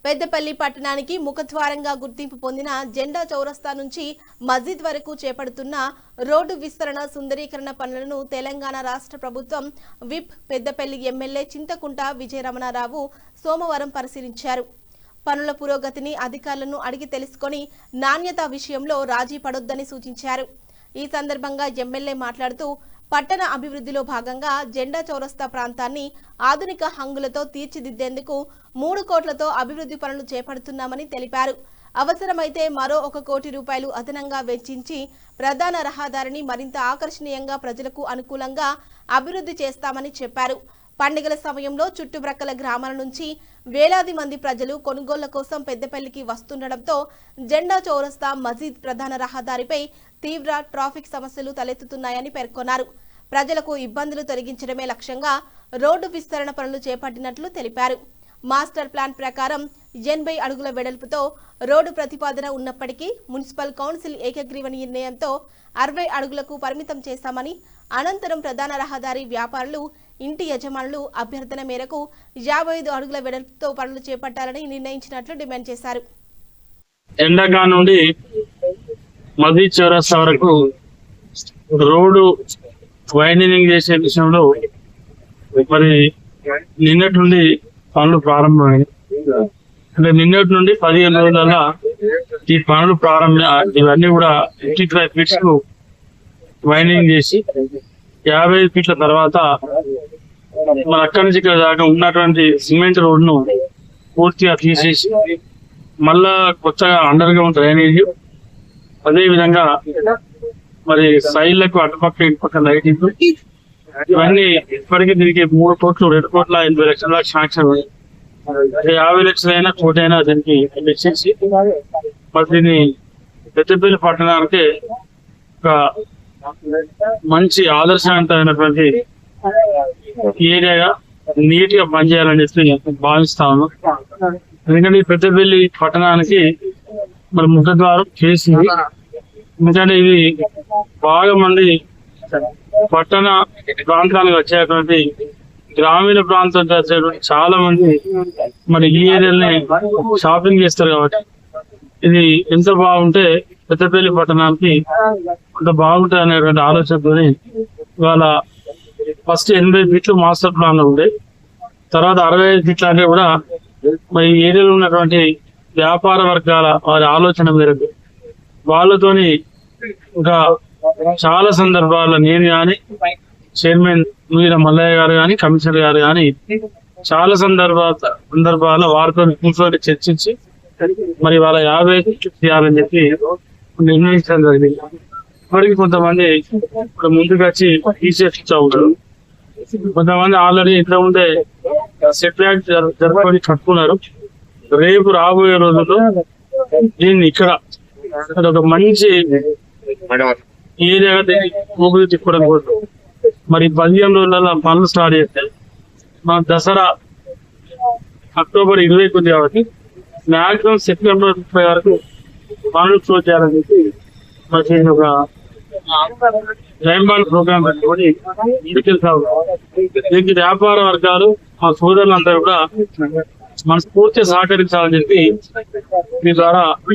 పెద్దపల్లి పట్టణానికి ముఖద్వారంగా గుర్తింపు పొందిన జెండా చౌరస్తా నుంచి మస్జిద్ వరకు చేపడుతున్న రోడ్డు విస్తరణ సుందరీకరణ పనులను తెలంగాణ రాష్ట్ర ప్రభుత్వం విప్ పెద్దపల్లి ఎమ్మెల్యే చింతకుంట విజయరమణారావు సోమవారం పరిశీలించారు. పనుల పురోగతిని అధికారులను అడిగి తెలుసుకొని నాణ్యత విషయంలో రాజీ పడొద్దని సూచించారు. ఈ సందర్భంగా ఎమ్మెల్యే మాట్లాడుతూ పట్టణ అభివృద్ధిలో భాగంగా జెండా చౌరస్తా ప్రాంతాన్ని ఆధునిక హంగులతో తీర్చిదిద్దేందుకు 3 కోట్లతో అభివృద్ధి పనులు చేపడుతున్నామని తెలిపారు. అవసరమైతే మరో 1 కోటి రూపాయలు అదనంగా వెచ్చించి ప్రధాన రహదారిని మరింత ఆకర్షణీయంగా ప్రజలకు అనుకూలంగా అభివృద్ధి చేస్తామని చెప్పారు. పండుగల సమయంలో చుట్టుప్రక్కల గ్రామాల నుంచి వేలాది మంది ప్రజలు కొనుగోళ్ల కోసం పెద్దపల్లికి వస్తుండటంతో జెండా చౌరస్తా మస్జిద్ ప్రధాన రహదారిపై తీవ్ర ట్రాఫిక్ సమస్యలు తలెత్తుతున్నాయని పేర్కొన్నారు. ప్రజలకు ఇబ్బందులు తొలగించడమే లక్ష్యంగా రోడ్డు విస్తరణ పనులు చేపట్టినట్లు తెలిపారు. మాస్టర్ ప్లాన్ ప్రకారం 80 అడుగుల వెడల్పుతో రోడ్డు ప్రతిపాదన ఉన్నప్పటికీ మున్సిపల్ కౌన్సిల్ ఏకగ్రీవ నిర్ణయంతో 60 అడుగులకు పరిమితం చేశామని, అనంతరం ప్రధాన రహదారి వ్యాపారులు, ఇంటి యజమానులు అభ్యర్థన మేరకు 55 అడుగుల వెడల్పుతో పనులు చేపట్టాలని నిర్ణయించినట్లు డిమాండ్ చేశారు. ఎండగా నుండి మస్జిద్ చౌరస్తా వరకు రోడ్డు వైడనింగ్ చేసే విషయంలో మరి నిన్నటి నుండి పనులు ప్రారంభమైంది. అంటే నిన్నటి నుండి 15 రోజుల ఈ పనులు ఇవన్నీ కూడా 55 ఫీట్స్ కు వైండింగ్ చేసి 55 ఫీట్ల తర్వాత మన అక్కడి నుంచి ఇక్కడ దాకా ఉన్నటువంటి సిమెంట్ రోడ్ ను పూర్తిగా తీసేసి మళ్ళా కొత్తగా అండర్ గ్రౌండ్ డ్రైనేజ్, అదే విధంగా మరి సైడ్లకు అటుపక్క ఇటుపక్క లైటింగ్, ఇవన్నీ ఇప్పటికీ దీనికి 3 కోట్లు 2 కోట్ల 80 లక్షల శాంక్షన్. 50 లక్షలైనా కోటి అయినా దీనికి వెచ్చించి మరి దీన్ని పెద్దపల్లి పట్టణానికి ఒక మంచి ఆదర్శవంతమైనటువంటి ఏరియాగా నీట్ గా పనిచేయాలని చెప్పి భావిస్తాను. ఎందుకంటే ఈ పెద్దపల్లి పట్టణానికి మరి ముఖద్వారం చేసింది. ఎందుకంటే ఇది బాగా మంది పట్టణ ప్రాంతానికి వచ్చేటువంటి గ్రామీణ ప్రాంతం చాలా మంది మరి ఈ ఏరియాని షాపింగ్ చేస్తారు. కాబట్టి ఇది ఎంత బాగుంటే పెద్దపల్లి పట్టణానికి అంత బాగుంటుంది అనేటువంటి ఆలోచనతో ఇవాళ ఫస్ట్ 80 ఫీట్లు మాస్టర్ ప్లాన్ లో ఉండే, తర్వాత 65 ఫీట్లు అంటే కూడా మరి ఈ ఏరియాలో ఉన్నటువంటి వ్యాపార వర్గాల వారి ఆలోచన మేరకు వాళ్ళతోని ఇంకా చాలా సందర్భాల్లో నేను కానీ, చైర్మన్ వీర మల్లయ్య గారు కానీ, కమిషనర్ గారు కానీ చాలా సందర్భాల్లో వారితో కూర్చొని చర్చించి మరి వాళ్ళ 50 చేయాలని చెప్పి నిర్ణయించడం జరిగింది. ఇప్పటికి కొంతమంది ఇప్పుడు ముందుకు వచ్చి తీసేస్తూ ఉంటారు. కొంతమంది ఆల్రెడీ ఇంట్లో ఉండే సెట్ బ్యాక్ జరుపుకొని కట్టుకున్నారు. రేపు రాబోయే రోజుల్లో దీన్ని ఇక్కడ ఒక మంచి ఏరియాగా ఊపిరి తిప్పడం కోసం మరి 15 రోజుల పనులు స్టార్ట్ చేస్తే మన దసరా అక్టోబర్ 29 కాబట్టి మ్యాక్సిమం సెప్టెంబర్ 30 వరకు పనులు క్లోజ్ చేయాలని చెప్పి మరి ఒక రైంబాల్ ప్రోగ్రామ్ పెట్టుకొని దీనికి వ్యాపార వర్గాలు మా సోదరులందరూ కూడా మనస్ఫూర్తిగా సహకరించాలని చెప్పి మీ ద్వారా